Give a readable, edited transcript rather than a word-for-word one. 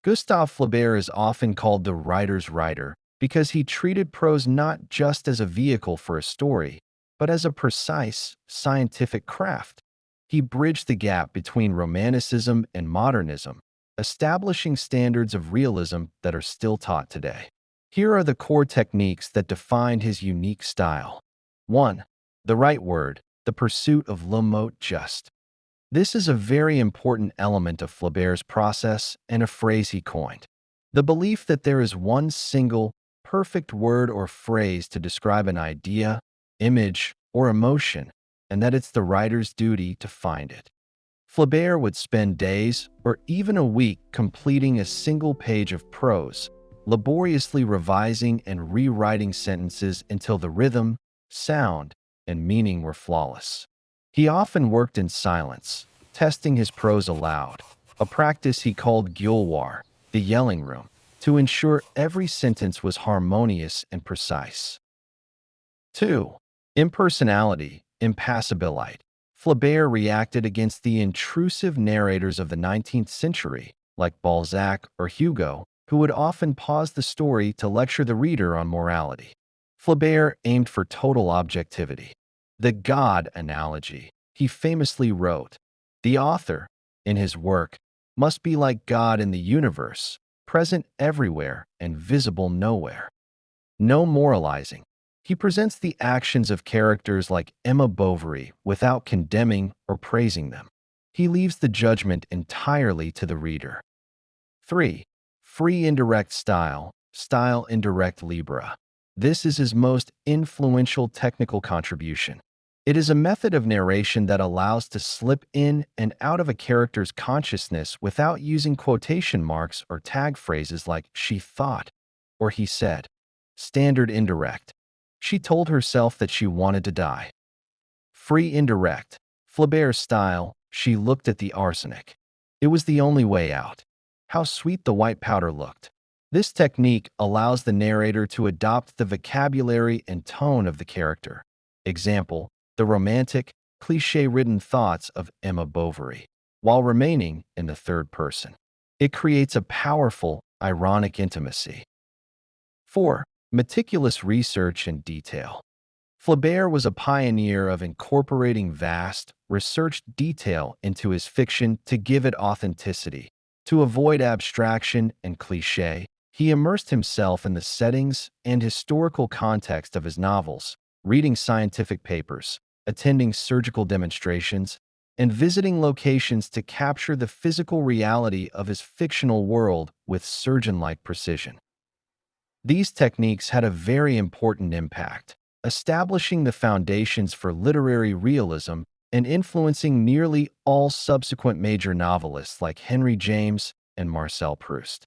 Gustave Flaubert is often called the writer's writer because he treated prose not just as a vehicle for a story, but as a precise, scientific craft. He bridged the gap between Romanticism and modernism, establishing standards of realism that are still taught today. Here are the core techniques that defined his unique style. 1. The right word, the pursuit of le mot juste. This is a very important element of Flaubert's process and a phrase he coined. The belief that there is one single, perfect word or phrase to describe an idea, image, or emotion, and that it's the writer's duty to find it. Flaubert would spend days or even a week completing a single page of prose, laboriously revising and rewriting sentences until the rhythm, sound, and meaning were flawless. He often worked in silence, testing his prose aloud, a practice he called gueuloir, the yelling room, to ensure every sentence was harmonious and precise. 2. Impersonality, impassibilite. Flaubert reacted against the intrusive narrators of the 19th century, like Balzac or Hugo, who would often pause the story to lecture the reader on morality. Flaubert aimed for total objectivity. The God analogy. He famously wrote, "The author, in his work, must be like God in the universe, present everywhere and visible nowhere." No moralizing. He presents the actions of characters like Emma Bovary without condemning or praising them. He leaves the judgment entirely to the reader. 3. Free indirect style, style indirect libra. This is his most influential technical contribution. It is a method of narration that allows to slip in and out of a character's consciousness without using quotation marks or tag phrases like "she thought" or "he said." Standard indirect. She told herself that she wanted to die. Free indirect. Flaubert's style, she looked at the arsenic. It was the only way out. How sweet the white powder looked. This technique allows the narrator to adopt the vocabulary and tone of the character. Example, the romantic, cliché-ridden thoughts of Emma Bovary, while remaining in the third person. It creates a powerful, ironic intimacy. 4. Meticulous research and detail. Flaubert was a pioneer of incorporating vast, researched detail into his fiction to give it authenticity. To avoid abstraction and cliché, he immersed himself in the settings and historical context of his novels, reading scientific papers, attending surgical demonstrations, and visiting locations to capture the physical reality of his fictional world with surgeon-like precision. These techniques had a very important impact, establishing the foundations for literary realism and influencing nearly all subsequent major novelists like Henry James and Marcel Proust.